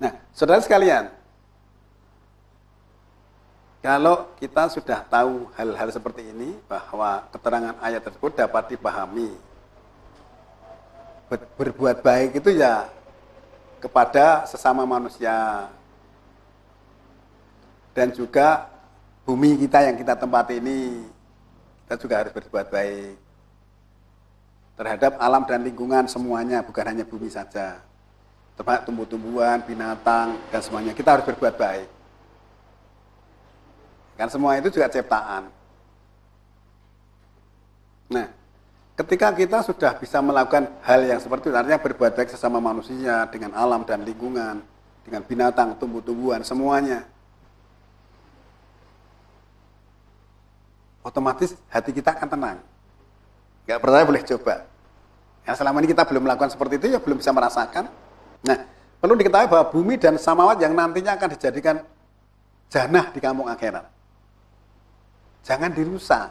Nah, saudara sekalian, kalau kita sudah tahu hal-hal seperti ini, bahwa keterangan ayat tersebut dapat dipahami, berbuat baik itu ya kepada sesama manusia, dan juga bumi kita yang kita tempati ini, kita juga harus berbuat baik terhadap alam dan lingkungan semuanya, bukan hanya bumi saja, termasuk tumbuh-tumbuhan, binatang, dan semuanya. Kita harus berbuat baik. Kan semua itu juga ciptaan. Nah, ketika kita sudah bisa melakukan hal yang seperti itu, artinya berbuat baik sesama manusia, dengan alam dan lingkungan, dengan binatang, tumbuh-tumbuhan, semuanya, otomatis hati kita akan tenang. Nggak percaya boleh coba. Ya, selama ini kita belum melakukan seperti itu, ya belum bisa merasakan. Nah, perlu diketahui bahwa bumi dan samawat yang nantinya akan dijadikan jannah di kampung akhirat, jangan dirusak.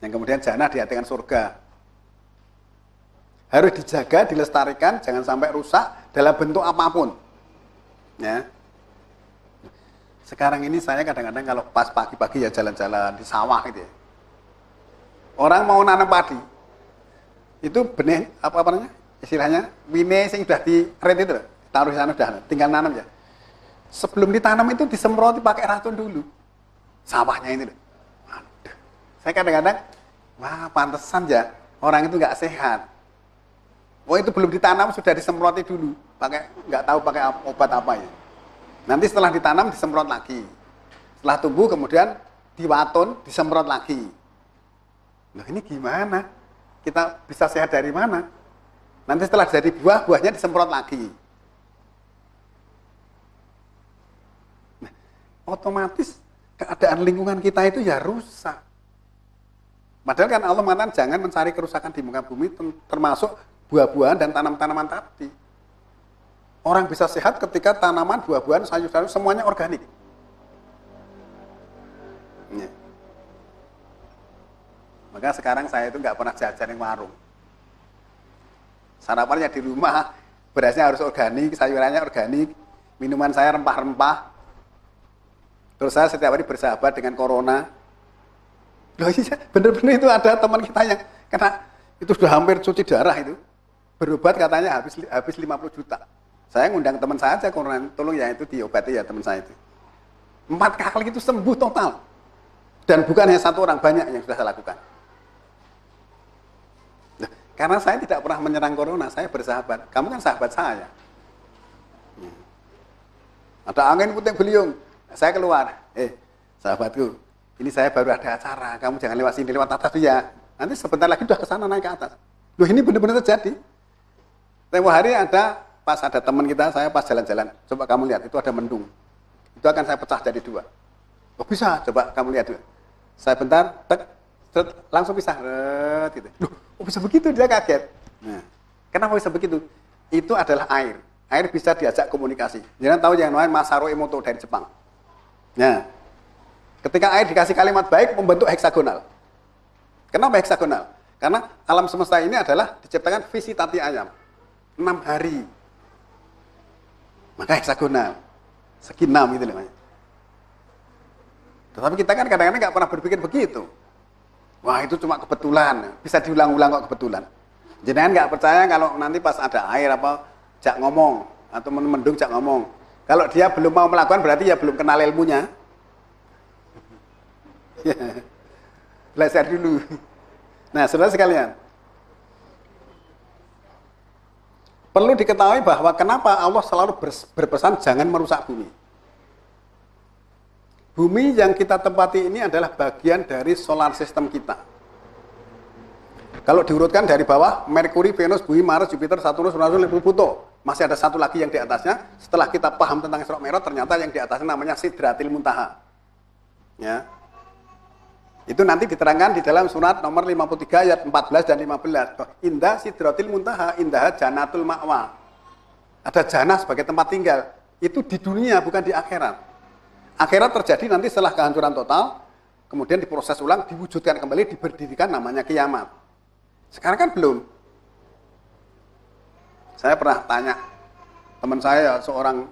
Yang kemudian jannah diartikan surga. Harus dijaga, dilestarikan, jangan sampai rusak dalam bentuk apapun. Ya. Sekarang ini saya kadang-kadang kalau pas pagi-pagi ya jalan-jalan di sawah gitu ya. Orang mau nanam padi, itu benih apa namanya? Istilahnya wine sing sudah di-red itu loh, taruh di sana sudah, tinggal nanam ya. Sebelum ditanam itu disemproti pakai racun dulu. Sawahnya ini loh. Waduh. Saya kadang-kadang, wah pantesan ya orang itu nggak sehat. Oh itu belum ditanam sudah disemproti dulu, pakai nggak tahu pakai obat apa ya. Nanti setelah ditanam disemprot lagi. Setelah tumbuh kemudian diwaton, disemprot lagi. Loh ini gimana? Kita bisa sehat dari mana? Nanti setelah jadi buah, buahnya disemprot lagi. Nah, otomatis keadaan lingkungan kita itu ya rusak. Padahal kan Allah mengatakan jangan mencari kerusakan di muka bumi, termasuk buah-buahan dan tanam-tanaman tadi. Orang bisa sehat ketika tanaman, buah-buahan, sayur-sayur semuanya organik. Ya. Maka sekarang saya itu nggak pernah jajan di warung. Sarapannya di rumah, berasnya harus organik, sayurannya organik, minuman saya rempah-rempah. Terus saya setiap hari bersahabat dengan corona. Loh iya, bener-bener itu ada teman kita yang kena, itu sudah hampir cuci darah itu. Berobat katanya habis 50 juta. Saya ngundang teman saya aja, corona, tolong ya itu diobati ya teman saya itu. 4 kali itu sembuh total. Dan bukan hanya satu orang, banyak yang sudah saya lakukan. Karena saya tidak pernah menyerang corona, saya bersahabat. Kamu kan sahabat saya. Ada angin puting beliung, saya keluar. Sahabatku, ini saya baru ada acara, kamu jangan lewat sini, lewat atas ya. Nanti sebentar lagi udah ke sana naik ke atas. Loh ini benar-benar terjadi. Tempoh hari ada, pas ada teman kita, saya pas jalan-jalan, coba kamu lihat, itu ada mendung. Itu akan saya pecah jadi 2. Oh bisa, coba kamu lihat dulu. Saya bentar, langsung pisah. Gitu. Loh, oh bisa begitu, dia kaget. Nah, kenapa bisa begitu? Itu adalah air. Air bisa diajak komunikasi. Jangan tahu yang namanya Masaru Emoto dari Jepang. Nah, ketika air dikasih kalimat baik, membentuk heksagonal. Kenapa heksagonal? Karena alam semesta ini adalah diciptakan visitati ayam. 6 hari. Maka heksagonal. Segi 6 gitu namanya. Tetapi kita kan kadang-kadang nggak pernah berpikir begitu. Wah itu cuma kebetulan, bisa diulang-ulang kok kebetulan. Jenengan nggak percaya kalau nanti pas ada air apa jak ngomong atau mendung jak ngomong. Kalau dia belum mau melakukan berarti ya belum kenal ilmunya. Belajar dulu. Nah, saudara sekalian, perlu diketahui bahwa kenapa Allah selalu berpesan jangan merusak bumi. Bumi yang kita tempati ini adalah bagian dari solar system kita. Kalau diurutkan dari bawah, Merkuri, Venus, Bumi, Mars, Jupiter, Saturnus, Uranus, Pluto. Masih ada satu lagi yang di atasnya. Setelah kita paham tentang Isra Mi'raj, ternyata yang di atasnya namanya Sidratil Muntaha. Ya. Itu nanti diterangkan di dalam surat nomor 53 ayat 14 dan 15. Indah Sidratil Muntaha, indah Janatul Ma'wa. Ada jannah sebagai tempat tinggal. Itu di dunia, bukan di akhirat. Akhirat terjadi nanti setelah kehancuran total, kemudian diproses ulang, diwujudkan kembali, diberdirikan namanya kiamat. Sekarang kan belum. Saya pernah tanya teman saya seorang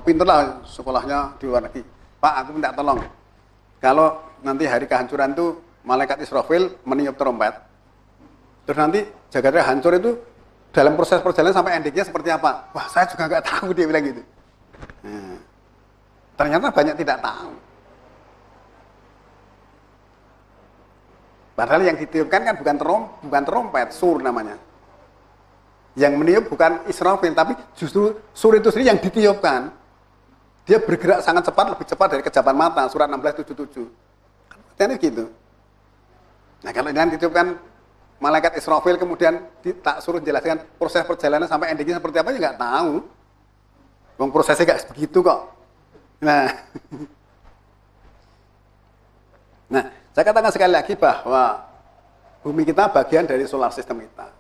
pinter lah, sekolahnya di luar negeri. Pak, aku minta tolong. Kalau nanti hari kehancuran itu malaikat Israfil meniup trompet, terus nanti jagatnya hancur itu dalam proses perjalanan sampai endingnya seperti apa? Wah, saya juga nggak tahu, dia bilang gitu. Nah, ternyata banyak tidak tahu. Padahal yang ditiupkan kan bukan trompet, sur namanya. Yang meniup bukan Israfil, tapi justru sur itu sendiri yang ditiupkan. Dia bergerak sangat cepat, lebih cepat dari kejapan mata, surat 16:77. Artinya gitu. Nah, kalau yang ditiupkan malaikat Israfil kemudian tak suruh jelaskan proses perjalanan sampai endingnya seperti apa, ya nggak tahu. Wong prosesnya nggak begitu kok. Nah, saya katakan sekali lagi bahwa bumi kita bagian dari solar system kita.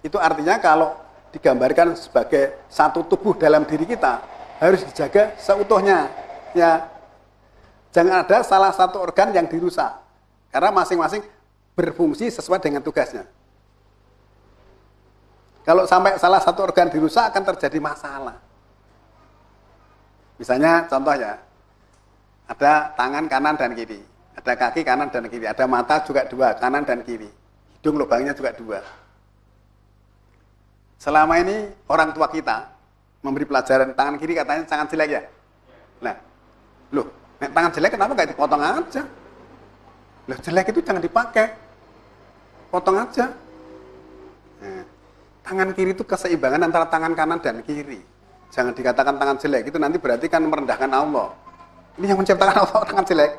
Itu artinya kalau digambarkan sebagai satu tubuh dalam diri kita, harus dijaga seutuhnya. Ya, jangan ada salah satu organ yang dirusak, karena masing-masing berfungsi sesuai dengan tugasnya. Kalau sampai salah satu organ dirusak akan terjadi masalah. Misalnya contohnya, ada tangan kanan dan kiri, ada kaki kanan dan kiri, ada mata juga dua, kanan dan kiri, hidung lubangnya juga dua. Selama ini orang tua kita memberi pelajaran tangan kiri katanya sangat jelek ya. Nah, loh, tangan jelek kenapa nggak dipotong aja? Loh, jelek itu jangan dipakai, potong aja. Nah, tangan kiri itu keseimbangan antara tangan kanan dan kiri. Jangan dikatakan tangan jelek, itu nanti berarti kan merendahkan Allah. Ini yang menciptakan Allah tangan jelek.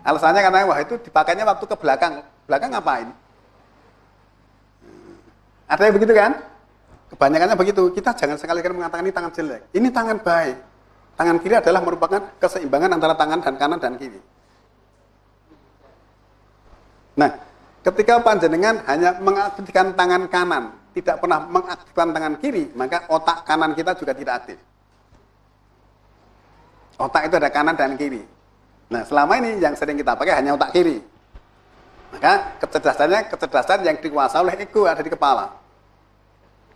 Alasannya katanya, wah itu dipakainya waktu ke belakang. Belakang ngapain? Ada yang begitu kan? Kebanyakannya begitu. Kita jangan sekali-kali mengatakan ini tangan jelek. Ini tangan baik. Tangan kiri adalah merupakan keseimbangan antara tangan dan kanan dan kiri. Nah, ketika panjenengan hanya mengaktifkan tangan kanan, tidak pernah mengaktifkan tangan kiri, maka otak kanan kita juga tidak aktif. Otak itu ada kanan dan kiri. Nah, selama ini yang sering kita pakai hanya otak kiri. Maka kecerdasan yang dikuasai oleh ego ada di kepala.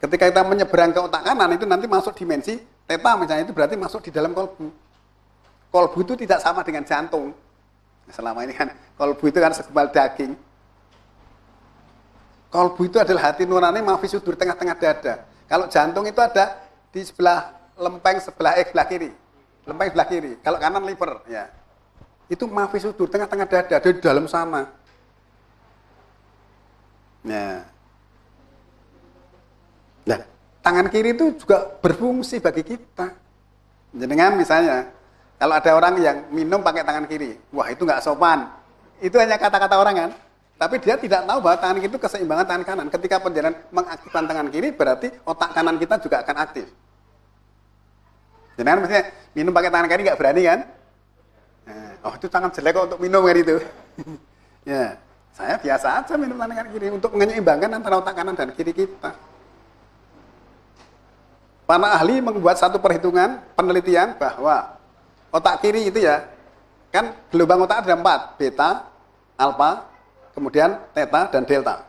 Ketika kita menyeberang ke otak kanan, itu nanti masuk dimensi theta misalnya, itu berarti masuk di dalam kolbu. Kolbu itu tidak sama dengan jantung. Selama ini kan kolbu itu kan segumpal daging. Kolbu itu adalah hati nurani mahfi sudur, tengah-tengah dada. Kalau jantung itu ada di sebelah lempeng sebelah kiri. Lempeng sebelah kiri. Kalau kanan liver, ya. Itu mahfi sudur, tengah-tengah dada, di dalam sana. Nah, tangan kiri itu juga berfungsi bagi kita. Jenengan misalnya, kalau ada orang yang minum pakai tangan kiri, wah itu nggak sopan. Itu hanya kata-kata orang kan. Tapi dia tidak tahu bahwa tangan kiri itu keseimbangan tangan kanan. Ketika penjalan mengaktifkan tangan kiri, berarti otak kanan kita juga akan aktif. Jenengan misalnya minum pakai tangan kiri nggak berani kan? Nah, oh itu tangan jelek kok untuk minum kan itu. Ya, saya biasa aja minum tangan kiri untuk menyeimbangkan antara otak kanan dan kiri kita. Para ahli membuat satu perhitungan, penelitian bahwa otak kiri itu ya, kan gelombang otak ada 4, beta, alfa, kemudian theta dan delta.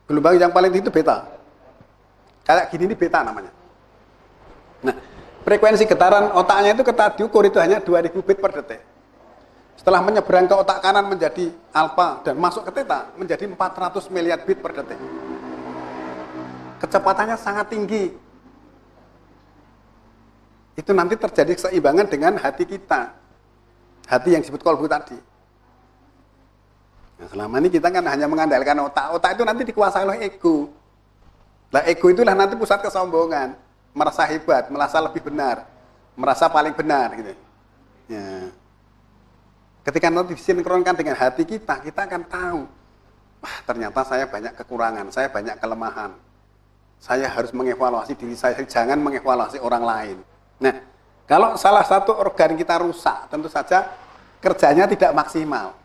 Gelombang yang paling tinggi itu beta. Kayak gini ini beta namanya. Nah, frekuensi getaran otaknya itu kita diukur itu hanya 2000 bit per detik. Setelah menyeberang ke otak kanan menjadi alfa dan masuk ke theta menjadi 400 miliar bit per detik. Kecepatannya sangat tinggi. Itu nanti terjadi keseimbangan dengan hati kita. Hati yang disebut kolbu tadi. Nah, selama ini kita kan hanya mengandalkan otak. Otak itu nanti dikuasai oleh ego. Nah, ego itulah nanti pusat kesombongan. Merasa hebat, merasa lebih benar. Merasa paling benar gitu. Ya. Ketika nanti disinkronkan dengan hati kita, kita akan tahu. Wah, ternyata saya banyak kekurangan, saya banyak kelemahan. Saya harus mengevaluasi diri saya, jangan mengevaluasi orang lain. Nah, kalau salah satu organ kita rusak, tentu saja kerjanya tidak maksimal.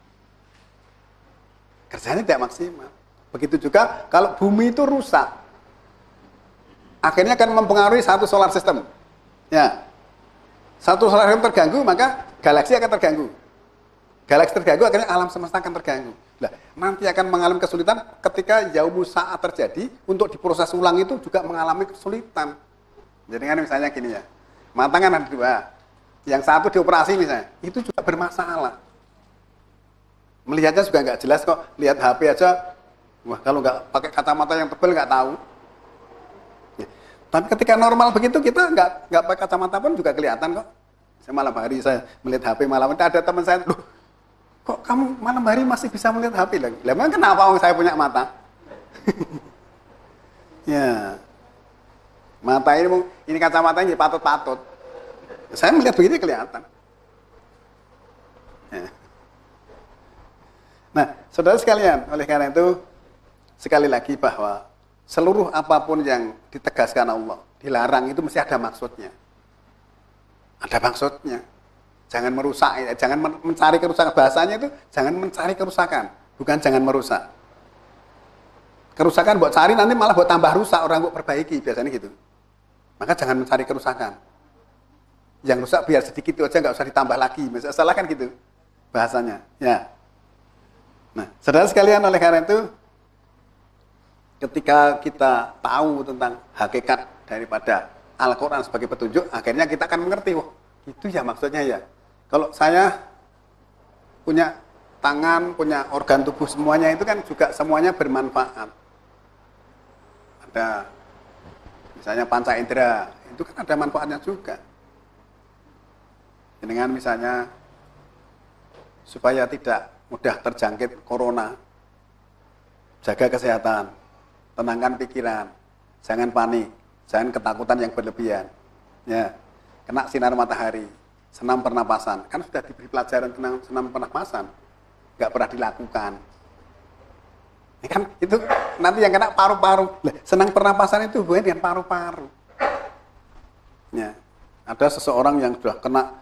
Kerjanya tidak maksimal. Begitu juga kalau bumi itu rusak, akhirnya akan mempengaruhi satu solar system. Ya, satu solar system terganggu, maka galaksi akan terganggu. Galaksi terganggu, akhirnya alam semesta akan terganggu. Nah, nanti akan mengalami kesulitan ketika yaumu saat terjadi, untuk diproses ulang itu juga mengalami kesulitan. Jadi kan misalnya gini ya, mata kan ada dua, yang satu dioperasi misalnya, itu juga bermasalah. Melihatnya juga nggak jelas kok, lihat HP aja, wah kalau nggak pakai kacamata yang tebal nggak tahu. Ya. Tapi ketika normal begitu kita nggak pakai kacamata pun juga kelihatan kok. Saya malam hari saya melihat HP malam, ada teman saya, loh kok kamu malam hari masih bisa melihat HP lagi? Lah memang kenapa orang saya punya mata? Ya. Mata ini kacamata ini patut-patut. Saya melihat begini kelihatan. Ya. Nah, saudara sekalian, oleh karena itu sekali lagi bahwa seluruh apapun yang ditegaskan Allah, dilarang itu mesti ada maksudnya. Ada maksudnya. Jangan merusak, jangan mencari kerusakan. Bahasanya itu jangan mencari kerusakan, bukan jangan merusak. Kerusakan buat cari nanti malah buat tambah rusak, orang buat perbaiki, biasanya gitu. Maka jangan mencari kerusakan. Yang rusak biar sedikit itu aja, nggak usah ditambah lagi. Masalah kan gitu bahasanya. Ya. Nah, saudara sekalian, oleh karena itu, ketika kita tahu tentang hakikat daripada Al-Quran sebagai petunjuk, akhirnya kita akan mengerti, wah, itu ya maksudnya ya. Kalau saya punya tangan, punya organ tubuh semuanya itu kan juga semuanya bermanfaat. Ada misalnya panca indera, itu kan ada manfaatnya juga. Dengan misalnya supaya tidak mudah terjangkit corona, jaga kesehatan, tenangkan pikiran, jangan panik, jangan ketakutan yang berlebihan. Ya, kena sinar matahari, senam pernapasan, kan sudah diberi pelajaran tentang senam pernapasan, nggak pernah dilakukan. Ini kan itu nanti yang kena paru-paru. Senang pernapasan itu hubungannya dengan paru-paru. Ya, ada seseorang yang sudah kena,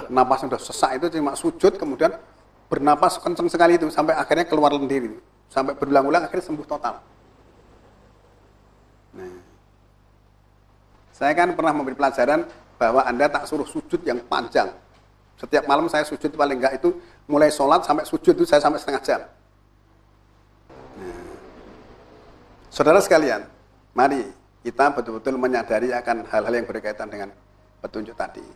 napas sudah sesak itu cuma sujud kemudian bernapas kencang sekali itu sampai akhirnya keluar lendir itu, sampai berulang-ulang akhirnya sembuh total. Nah, saya kan pernah memberi pelajaran bahwa Anda tak suruh sujud yang panjang. Setiap malam saya sujud paling enggak itu mulai sholat sampai sujud itu saya sampai setengah jam. Saudara sekalian, mari kita betul-betul menyadari akan hal-hal yang berkaitan dengan petunjuk tadi.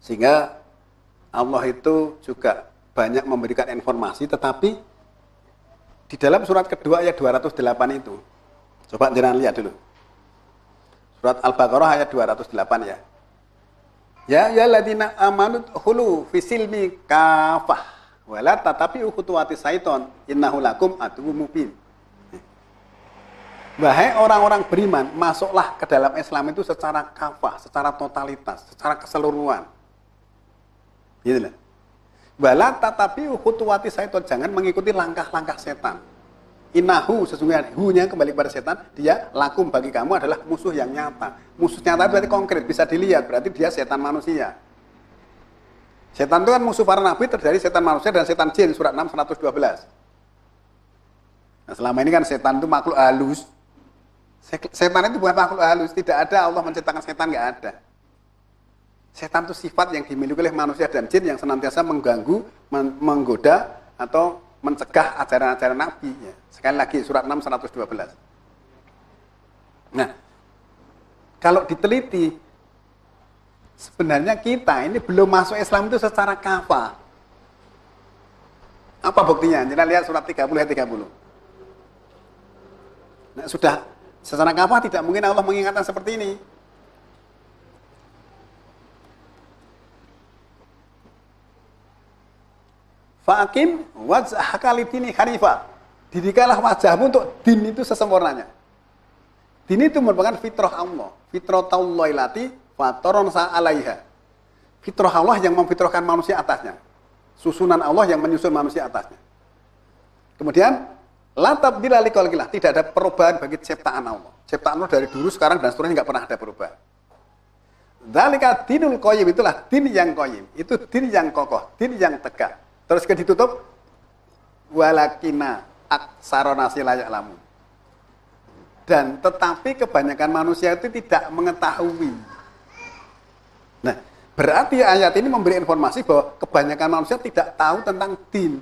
Sehingga Allah itu juga banyak memberikan informasi, tetapi di dalam surat kedua ayat 208 itu, coba jangan lihat dulu. Surat Al-Baqarah ayat 208 ya. Ya ayyuhalladzina amanu khulu fisilmi kafah wala tatabi'u khutuwati syaiton innahu lakum aduwwum mubin. Wahai orang-orang beriman, masuklah ke dalam Islam itu secara kafah, secara totalitas, secara keseluruhan. Gitu lah. Wala tatabi'u khutuwati syaiton, jangan mengikuti langkah-langkah setan. Innahu, sesungguhnya hu-nya kembali kepada setan, dia lakum bagi kamu adalah musuh yang nyata. Musuh nyata berarti konkret, bisa dilihat, berarti dia setan manusia. Setan itu kan musuh para nabi, terdiri setan manusia dan setan jin, surat 6, 112. Nah, selama ini kan setan itu makhluk halus. Setan itu bukan makhluk halus, tidak ada Allah menciptakan setan, nggak ada. Setan itu sifat yang dimiliki oleh manusia dan jin yang senantiasa mengganggu, menggoda, atau mencegah ajaran-ajaran Nabi. Ya. Sekali lagi, surat 6, 112. Nah, kalau diteliti, sebenarnya kita ini belum masuk Islam itu secara kafah. Apa buktinya? Kita lihat surat 30 ayat 30. Nah, sudah secara kafah tidak mungkin Allah mengingatkan seperti ini. Fa'akim wajhaka lidini hanifah. Didikalah wajahmu untuk din itu sesempurnanya. Din itu merupakan fitrah Allah. Fitratallahi lati fatoron sa'alaiha. Fitrah Allah yang memfitrahkan manusia atasnya. Susunan Allah yang menyusun manusia atasnya. Kemudian la tabdila liqalqillah, tidak ada perubahan bagi ciptaan Allah. Ciptaan Allah dari dulu, sekarang dan seterusnya nggak pernah ada perubahan. Dzalika dinul qayyim, itulah din yang qayyim. Itu din yang kokoh, din yang tegak. Terus ditutup walakina aksaronnasi la ya'lamun. Dan tetapi kebanyakan manusia itu tidak mengetahui. Nah, berarti ayat ini memberi informasi bahwa kebanyakan manusia tidak tahu tentang din.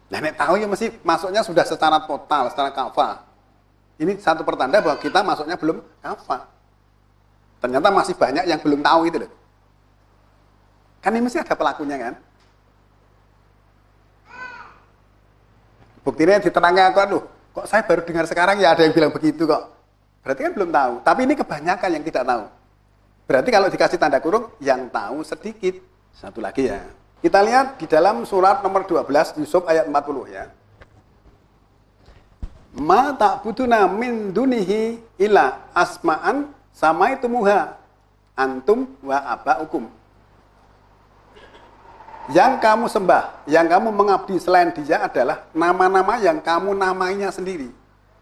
Nah, nek tahu ya mesti masuknya sudah secara total, secara kafah. Ini satu pertanda bahwa kita masuknya belum kafah. Ternyata masih banyak yang belum tahu itu loh. Kan ini mesti ada pelakunya kan? Buktinya diterangkan aku, aduh, kok saya baru dengar sekarang ya ada yang bilang begitu kok. Berarti kan belum tahu. Tapi ini kebanyakan yang tidak tahu. Berarti kalau dikasih tanda kurung, yang tahu sedikit. Satu lagi ya. Kita lihat di dalam surat nomor 12, Yusuf ayat 40 ya. Ma ta'buduna min dunihi illa asma'an samaitumuha antum wa aba'ukum. Yang kamu sembah, yang kamu mengabdi selain dia adalah nama-nama yang kamu namainya sendiri.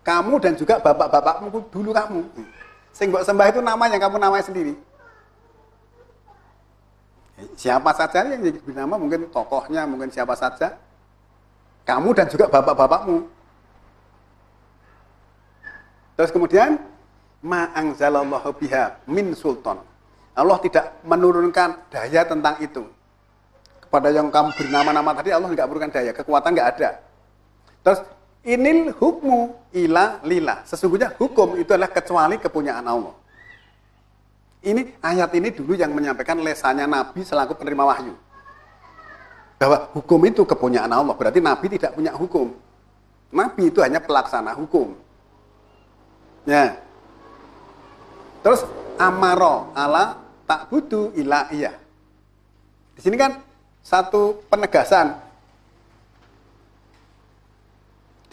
Kamu dan juga bapak-bapakmu dulu kamu. Sing mbok sembah itu nama yang kamu namai sendiri. Siapa saja yang diberi nama, mungkin tokohnya, mungkin siapa saja. Kamu dan juga bapak-bapakmu. Terus kemudian, ma'angzalallahu biha min sultan. Allah tidak menurunkan daya tentang itu. Kepada yang kamu beri nama-nama tadi, Allah tidak berikan daya, kekuatan nggak ada. Terus, inil hukmu ila lillah. Sesungguhnya hukum itu adalah kecuali kepunyaan Allah. Ini ayat ini dulu yang menyampaikan lesannya Nabi selaku penerima wahyu. Bahwa hukum itu kepunyaan Allah, berarti Nabi tidak punya hukum. Nabi itu hanya pelaksana hukum. Ya. Terus amaro ala ta'budu ila iya. Di sini kan satu penegasan.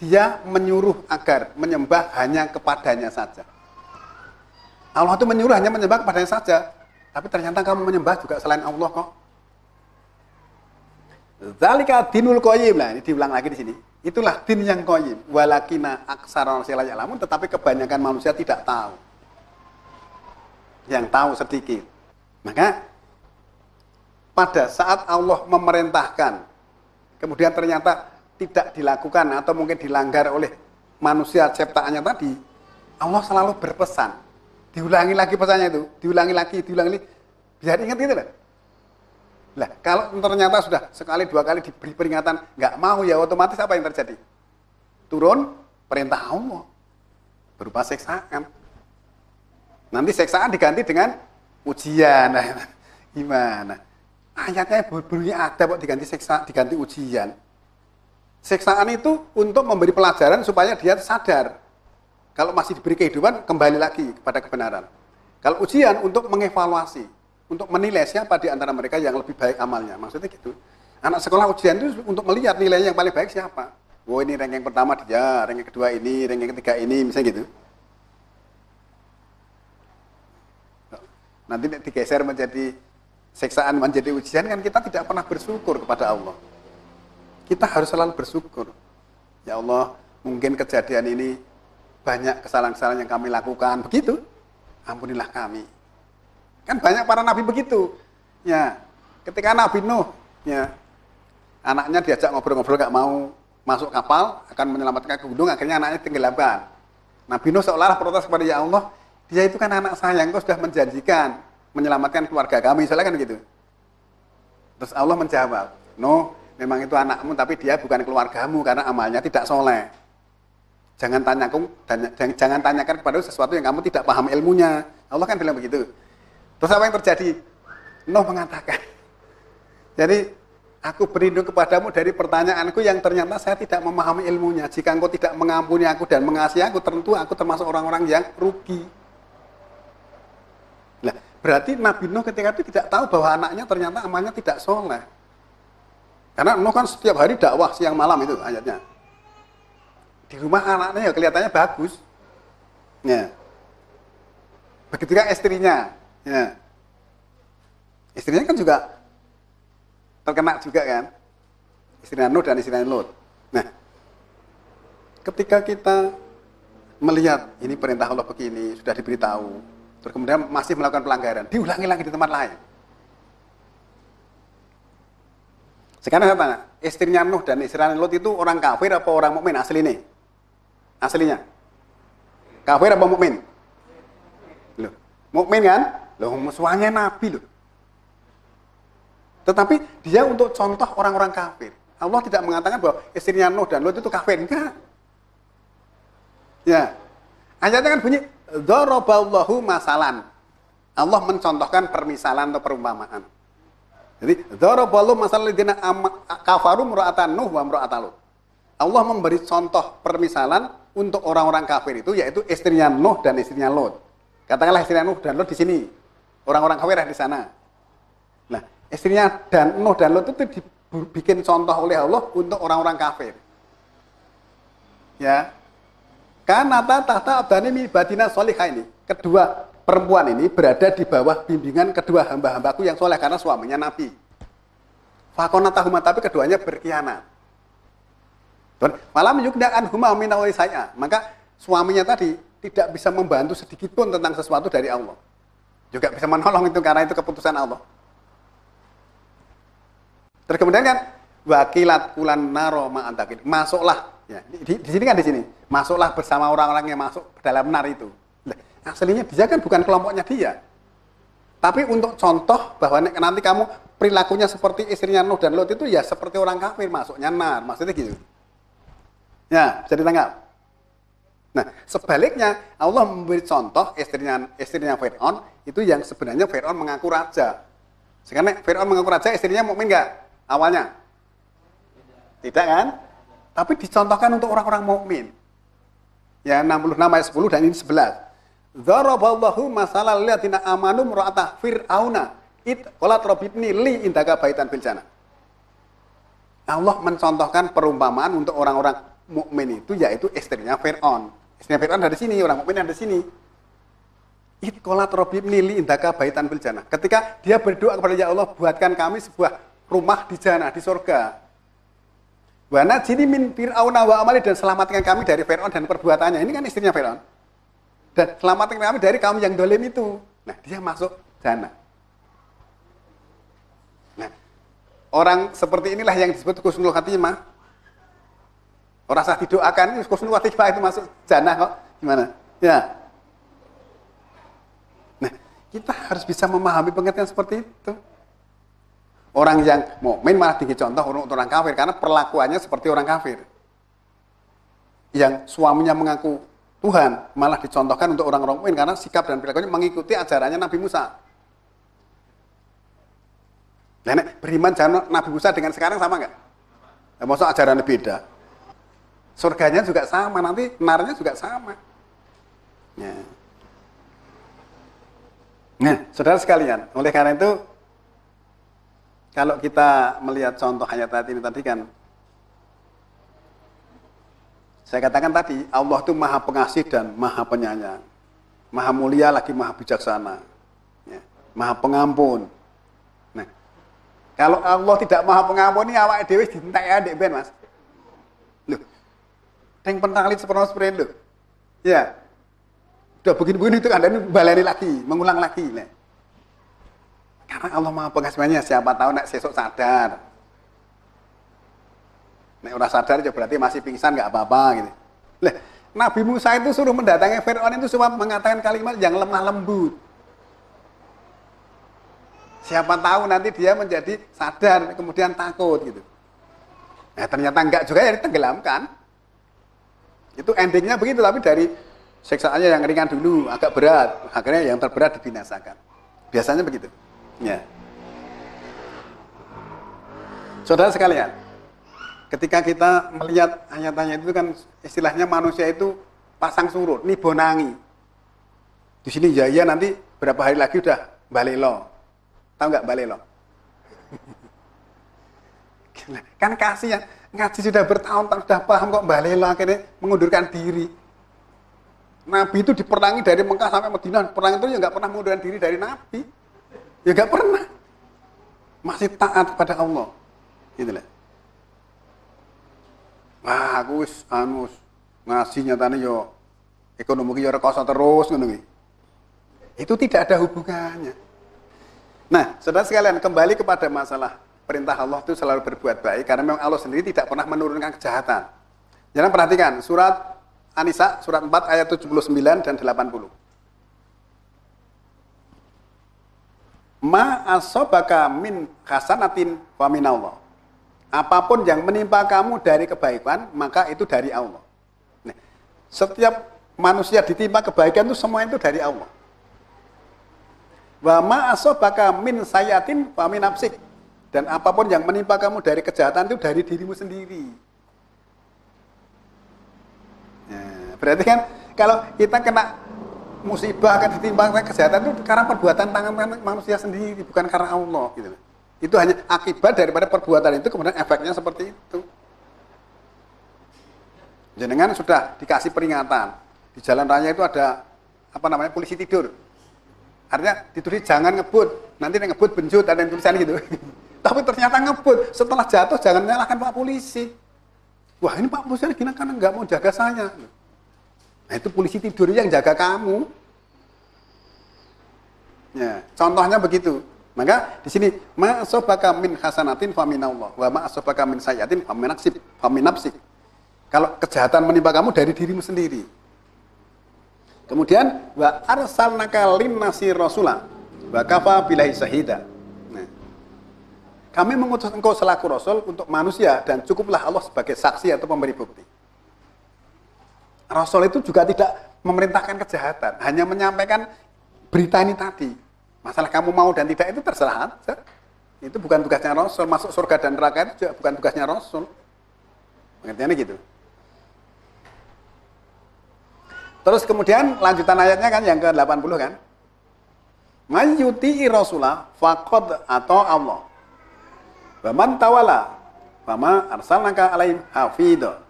Dia menyuruh agar menyembah hanya kepadanya saja. Allah itu menyuruh hanya menyembah kepadanya saja. Tapi ternyata kamu menyembah juga selain Allah kok. Dzalika dinul qayyim. Nah, ini diulang lagi di sini. Itulah din yang qayyim. Walakina aksara nasi la ya'lamun, tetapi kebanyakan manusia tidak tahu. Yang tahu sedikit. Maka pada saat Allah memerintahkan, kemudian ternyata tidak dilakukan atau mungkin dilanggar oleh manusia ciptaannya tadi, Allah selalu berpesan. Diulangi lagi pesannya itu, diulangi lagi, biar ingat gitu loh. Lah, kalau ternyata sudah sekali dua kali diberi peringatan, nggak mau ya otomatis apa yang terjadi? Turun perintah Allah berupa siksaan. Nanti siksaan diganti dengan ujian. Nah, gimana? Ayatnya bunyi ada kok diganti siksa, diganti ujian. Siksaan itu untuk memberi pelajaran supaya dia sadar. Kalau masih diberi kehidupan, kembali lagi kepada kebenaran. Kalau ujian untuk mengevaluasi, untuk menilai siapa di antara mereka yang lebih baik amalnya. Maksudnya gitu. Anak sekolah ujian itu untuk melihat nilai yang paling baik siapa. Oh, ini ranking pertama dia, ranking kedua ini, ranking ketiga ini, misalnya gitu. Nanti digeser menjadi siksaan, menjadi ujian, kan kita tidak pernah bersyukur kepada Allah. Kita harus selalu bersyukur. Ya Allah, mungkin kejadian ini banyak kesalahan-kesalahan yang kami lakukan, begitu. Ampunilah kami. Kan banyak para nabi begitu. Ya, ketika Nabi Nuh, ya, anaknya diajak ngobrol-ngobrol nggak mau masuk kapal, akan menyelamatkan ke gunung, akhirnya anaknya tenggelamkan. Nabi Nuh seolah protes kepada ya Allah, dia itu kan anak saya, engkau sudah menjanjikan menyelamatkan keluarga kami, soalnya kan gitu. Terus Allah menjawab, Nuh, memang itu anakmu, tapi dia bukan keluargamu karena amalnya tidak soleh. Jangan tanyakan kepada sesuatu yang kamu tidak paham ilmunya. Allah kan bilang begitu. Terus apa yang terjadi? Nuh mengatakan, jadi aku berlindung kepadamu dari pertanyaanku yang ternyata saya tidak memahami ilmunya. Jika engkau tidak mengampuni aku dan mengasihi aku, tentu aku termasuk orang-orang yang rugi. Nah, berarti Nabi Nuh ketika itu tidak tahu bahwa anaknya ternyata amalnya tidak soleh. Karena Nuh kan setiap hari dakwah siang malam itu ayatnya. Di rumah anaknya ya kelihatannya bagus. Ya. Begitu juga istrinya. Ya. Istrinya kan juga terkena juga kan. Istrinya Nuh dan istrinya Lot. Nah, ketika kita melihat ini perintah Allah begini, sudah diberitahu, terus kemudian masih melakukan pelanggaran, diulangi lagi di tempat lain. Sekarang saya tanya, istrinya Nuh dan istrinya Lot itu orang kafir apa orang mukmin aslinya? Aslinya kafir apa mukmin? Loh, mukmin kan? Loh, musuhnya Nabi loh. Tetapi dia untuk contoh orang-orang kafir. Allah tidak mengatakan bahwa istrinya Nuh dan Lut itu kafir, enggak. Ya. Ayatnya kan bunyi dzaraballahu masalan. Allah mencontohkan permisalan atau perumpamaan. Jadi dzaraballahu masalan ladzina kafaru imra'atan Nuh wa imra'atan Lut. Allah memberi contoh permisalan untuk orang-orang kafir itu, yaitu istrinya Nuh dan istrinya Lut. Katakanlah istrinya Nuh dan Lut di sini, orang-orang kafir di sana. Nah, istrinya dan Nuh dan Lut itu dibikin contoh oleh Allah untuk orang-orang kafir. Ya, karena tahta abdani min badina solihah ini, kedua perempuan ini berada di bawah bimbingan kedua hamba-hambaku yang soleh karena suaminya Nabi. Fakonatahuma, tapi keduanya berkhianat. Malam yukdaan huma minawai saya, maka suaminya tadi tidak bisa membantu sedikit pun tentang sesuatu dari Allah. Juga bisa menolong itu karena itu keputusan Allah. Terus kemudian kan wakilat kulan naro ma'antakid, masuklah ya, di sini kan di sini masuklah bersama orang-orang yang masuk ke dalam nar itu. Nah, aslinya dia kan bukan kelompoknya dia, tapi untuk contoh bahwa nanti kamu perilakunya seperti istrinya Nuh dan Lut itu ya seperti orang kafir masuknya nar, maksudnya gitu. Ya, bisa ditangkap. Nah, sebaliknya Allah memberi contoh istrinya Fir'aun itu yang sebenarnya Fir'aun mengaku raja. Sekarang Fir'aun mengaku raja, istrinya mukmin enggak awalnya? Tidak kan? Tapi dicontohkan untuk orang-orang mukmin. Ya, 66 ayat 10 dan ini 11. Dzaraballahu masalal ladzina amanu imra'ata fir'auna id qalat rabbibni li indaka baitan fil jannah. Allah mencontohkan perumpamaan untuk orang-orang mukmin itu, yaitu istrinya Fir'aun. Istrinya Fir'aun dari sini, orang mukmin dari sini. Id qalat rabbibni li indaka baitan fil jannah. Ketika dia berdoa kepada ya Allah, buatkan kami sebuah rumah di jannah, di surga. Wa najini min fir'auna wa amali, dan selamatkan kami dari Fir'aun dan perbuatannya. Ini kan istrinya Fir'aun. Dan selamatkan kami dari kaum yang dolim itu. Nah, dia masuk jannah. Nah, orang seperti inilah yang disebut husnul khatimah. Orang sah didoakan, husnul khatimah itu masuk jannah kok. Gimana? Ya. Nah, kita harus bisa memahami pengertian seperti itu. Orang yang mukmin malah dicontoh untuk orang kafir karena perlakuannya seperti orang kafir. Yang suaminya mengaku Tuhan malah dicontohkan untuk orang mukmin karena sikap dan perilakunya mengikuti ajarannya Nabi Musa. Nah, beriman jangan Nabi Musa dengan sekarang sama nggak? Nah, maksud ajarannya beda. Surganya juga sama, nanti narnya juga sama. Ya. Nah, saudara sekalian, oleh karena itu, kalau kita melihat contoh ayat ini tadi kan, saya katakan tadi, Allah itu maha pengasih dan maha penyayang. Maha mulia lagi maha bijaksana. Ya. Maha pengampun. Nah, kalau Allah tidak maha pengampun, ini awak dewe dintek adik ben mas. Loh, yang pentalit seperti itu. Ya. Udah begini-begini itu Anda ini baleni lagi, mengulang lagi. Nah. Karena Allah maha pengasihnya, siapa tahu nek sesuk sadar. Nek ora sadar ya berarti masih pingsan nggak apa-apa gitu. Lah, Nabi Musa itu suruh mendatangi Fir'aun itu cuma mengatakan kalimat yang lemah lembut. Siapa tahu nanti dia menjadi sadar kemudian takut gitu. Nah, ternyata enggak juga ya ditenggelamkan. Itu endingnya begitu, tapi dari siksaannya yang ringan dulu, agak berat, akhirnya yang terberat dibinasakan. Biasanya begitu. Ya. Saudara sekalian, ketika kita melihat ayat-ayat itu kan istilahnya manusia itu pasang surut, nih bonangi. Di sini ya nanti berapa hari lagi udah balelo. Tahu nggak balelo? Kan kasihan, ngaji sudah bertahun-tahun sudah paham kok balelo akhirnya mengundurkan diri. Nabi itu diperangi dari Mekah sampai Madinah, perang itu ya nggak pernah mengundurkan diri dari Nabi. Ya nggak pernah. Masih taat pada Allah. Gitu lah. Wah, aku wis ngasih nyatane yo ekonomi yo rekoso terus ngono iki. Itu tidak ada hubungannya. Nah, saudara sekalian, kembali kepada masalah perintah Allah itu selalu berbuat baik karena memang Allah sendiri tidak pernah menurunkan kejahatan. Jangan perhatikan surat An-Nisa surat 4 ayat 79 dan 80. Ma asobaka min hasanatin wa minallah. apapun yang menimpa kamu dari kebaikan, maka itu dari Allah. Nah, setiap manusia ditimpa kebaikan itu semua itu dari Allah. Wa ma asobaka min sayatin fa min nafsik. Dan apapun yang menimpa kamu dari kejahatan itu dari dirimu sendiri. Nah, berarti kan kalau kita kena musibah, kan ditimpa kejahatan itu karena perbuatan tangan manusia sendiri, bukan karena Allah gitu. Itu hanya akibat daripada perbuatan itu, kemudian efeknya seperti itu. Jenengan sudah dikasih peringatan. Di jalan raya itu ada polisi tidur. Artinya ditulis jangan ngebut, nanti ngebut benjut, ada yang tulisan gitu. Tapi ternyata ngebut, setelah jatuh jangan menyalahkan Pak Polisi. Wah, ini Pak Polisi gini karena nggak mau jaga saya. Nah, itu polisi tidur yang jaga kamu. Ya, contohnya begitu. Maka di sini ma asobaka min hasanatin fa minallah wa ma asobaka min sayyatin fa min nafsik. Kalau kejahatan menimpa kamu dari dirimu sendiri. Kemudian wa arsalnaka linnasi rasula wa kafa billahi syahida. Nah, kami mengutus engkau selaku rasul untuk manusia dan cukuplah Allah sebagai saksi atau pemberi bukti. Rasul itu juga tidak memerintahkan kejahatan, hanya menyampaikan berita ini tadi. Masalah kamu mau dan tidak itu terserah aja. Itu bukan tugasnya rasul, masuk surga dan neraka itu juga bukan tugasnya rasul. Pengertiannya gitu. Terus kemudian lanjutan ayatnya kan yang ke-80 kan. Mayyuti'i rasulah faqad atau Allah. Wa man tawalla fama arsalnaka alaihim hafidha.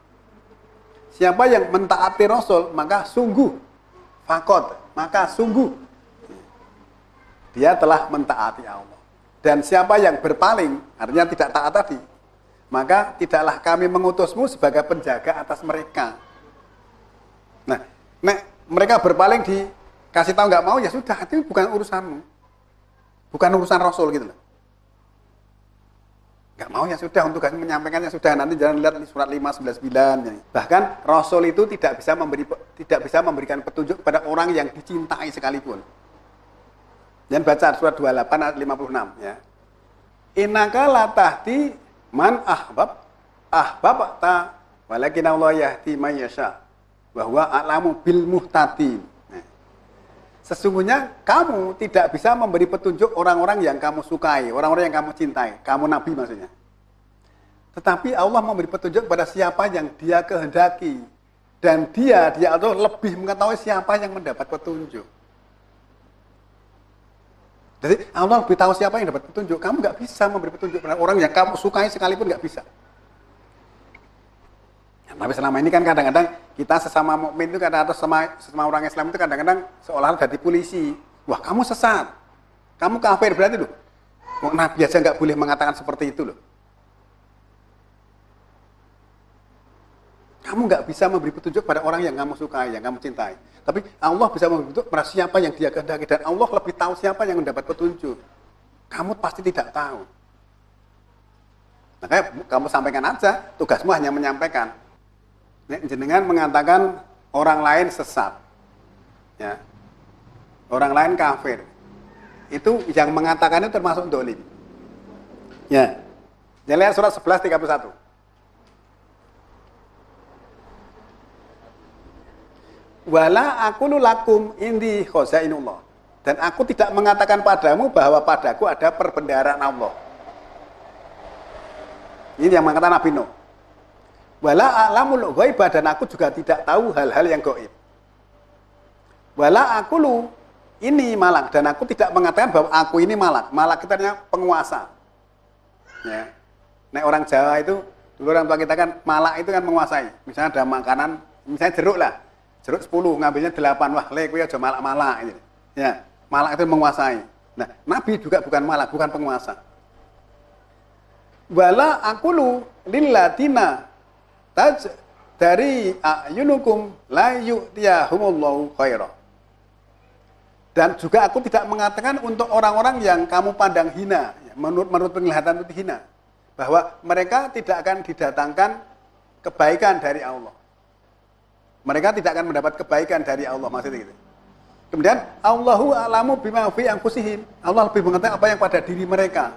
Siapa yang mentaati Rasul, maka sungguh dia telah mentaati Allah. Dan siapa yang berpaling, artinya tidak taat tadi, maka tidaklah kami mengutusmu sebagai penjaga atas mereka. Nah, mereka berpaling dikasih tahu nggak mau, ya sudah, itu bukan urusanmu. Bukan urusan Rasul gitu loh. Nggak mau ya sudah, untuk menyampaikannya sudah, nanti jangan lihat surat 599 ya. Bahkan Rasul itu tidak bisa memberikan petunjuk kepada orang yang dicintai sekalipun. Jangan baca surat 28 ayat 56 ya. Innaka la tahdi man ahbabta walakin Allah yahdi man yasha. Bahwa a'lamu bil muhtadin. Nah, sesungguhnya kamu tidak bisa memberi petunjuk orang-orang yang kamu sukai, orang-orang yang kamu cintai, kamu nabi maksudnya. Tetapi Allah memberi petunjuk pada siapa yang Dia kehendaki, dan Dia Allah lebih mengetahui siapa yang mendapat petunjuk. Jadi Allah lebih tahu siapa yang dapat petunjuk. Kamu nggak bisa memberi petunjuk pada orang yang kamu sukai sekalipun, nggak bisa. Tapi selama ini kan kadang-kadang kita sesama mukmin itu atau sesama orang Islam itu kadang-kadang seolah-olah jadi polisi. Wah, kamu sesat, kamu kafir berarti loh. Nabi aja nggak boleh mengatakan seperti itu loh. Kamu nggak bisa memberi petunjuk pada orang yang kamu sukai, yang kamu cintai. Tapi Allah bisa memberi petunjuk pada siapa yang Dia kehendaki, dan Allah lebih tahu siapa yang mendapat petunjuk. Kamu pasti tidak tahu. Makanya kamu sampaikan aja, tugasmu hanya menyampaikan. Jenengan mengatakan orang lain sesat, ya, orang lain kafir, itu yang mengatakan itu termasuk dolim. Ya, lihat surat 11:31. Wala aqulu lakum indi khazainullah, dan aku tidak mengatakan padamu bahwa padaku ada perbendaharaan Allah. Ini yang mengatakan Nabi Nuh. Wala a'lamul ghaibah, dan aku juga tidak tahu hal-hal yang gaib. Wala aqulu ini malak, dan aku tidak mengatakan bahwa aku ini malak. Malak itu artinya penguasa. Ya. Nek orang Jawa itu, dulu orang tua kita kan malak itu kan menguasai. Misalnya ada makanan, misalnya jeruk lah. Jeruk 10, ngambilnya 8. Wah, le kowe aja malak-malak gitu. Ya, malak itu menguasai. Nah, Nabi juga bukan malak, bukan penguasa. Wala aqulu lilladina dari ayunukum la yu'tiyahumullahu khaira. Dan juga aku tidak mengatakan untuk orang-orang yang kamu pandang hina, menurut penglihatan itu hina, bahwa mereka tidak akan didatangkan kebaikan dari Allah. Mereka tidak akan mendapat kebaikan dari Allah, maksudnya gitu. Kemudian Allahu a'lamu bima fi anfusihim. Allah lebih mengetahui apa yang pada diri mereka.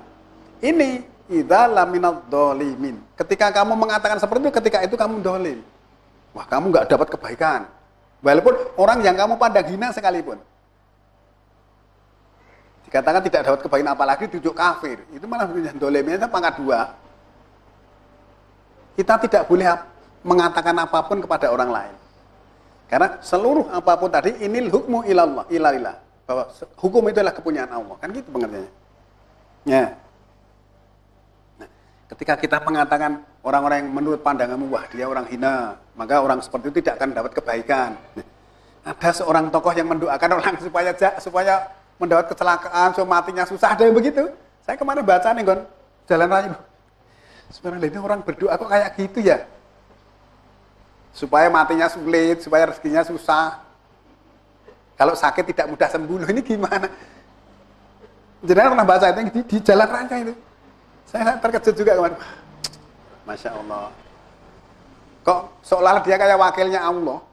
Ini idza laminadh dhalimin. Ketika kamu mengatakan seperti itu, ketika itu kamu dolim. Wah, kamu nggak dapat kebaikan. Walaupun orang yang kamu pandang hina sekalipun. Dikatakan tidak dapat kebaikan, apalagi ditunjuk kafir. Itu malah dolimnya pangkat 2. Kita tidak boleh mengatakan apapun kepada orang lain. Karena seluruh apapun tadi, inil hukmu ilallah. Bahwa hukum itu adalah kepunyaan Allah. Kan gitu pengertiannya. Ya. Nah, ketika kita mengatakan orang-orang yang menurut pandanganmu, wah dia orang hina, maka orang seperti itu tidak akan dapat kebaikan. Nah, ada seorang tokoh yang mendoakan orang supaya mendapat kecelakaan, supaya matinya susah, ada yang begitu. Saya kemarin baca nih, Gon, jalan raya. Sebenarnya ini orang berdoa kok kayak gitu ya? Supaya matinya sulit, supaya rezekinya susah. Kalau sakit tidak mudah sembuh, ini gimana? Jadi pernah baca itu di jalan raya itu. Saya terkejut juga kemarin. Masya Allah. Kok seolah dia kayak wakilnya Allah.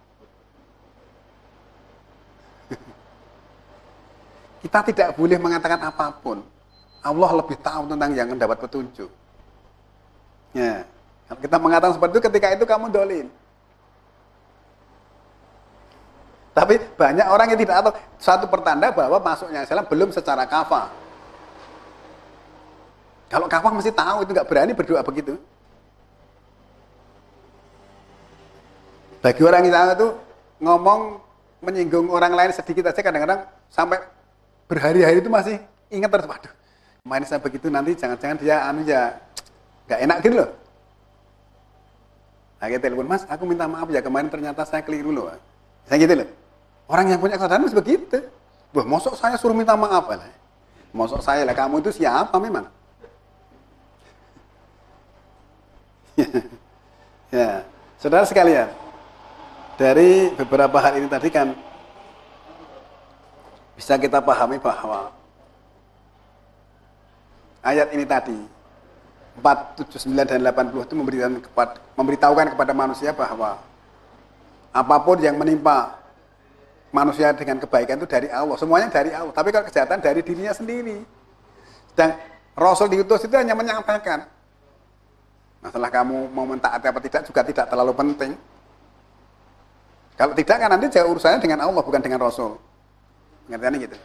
Kita tidak boleh mengatakan apapun. Allah lebih tahu tentang yang mendapat petunjuk. Ya. Kalau kita mengatakan seperti itu, ketika itu kamu dolim. Tapi banyak orang yang tidak tahu. Satu pertanda bahwa masuknya Islam belum secara kafah. Kalau kafah mesti tahu, itu nggak berani berdoa begitu. Bagi orang Islam itu ngomong menyinggung orang lain sedikit aja kadang-kadang sampai berhari-hari itu masih ingat terus. Waduh, kemarin saya begitu, nanti jangan-jangan dia nggak enak gitu loh. Akhirnya telepon, Mas, aku minta maaf ya, kemarin ternyata saya keliru loh. Saya gitu loh. Orang yang punya kesadaran harus begitu. Wah, mosok saya suruh minta maaf lah. Mosok saya lah, kamu itu siapa memang? Ya, saudara sekalian, dari beberapa hal ini tadi kan bisa kita pahami bahwa ayat ini tadi 4, 7, 9, dan 80 itu memberitahukan kepada manusia bahwa apapun yang menimpa manusia dengan kebaikan itu dari Allah, semuanya dari Allah. Tapi kalau kejahatan dari dirinya sendiri. Dan Rasul diutus itu hanya menyampaikan. Masalah kamu mau mentaati apa tidak juga tidak terlalu penting. Kalau tidak kan nanti urusannya dengan Allah bukan dengan Rasul. Pengertiannya gitu.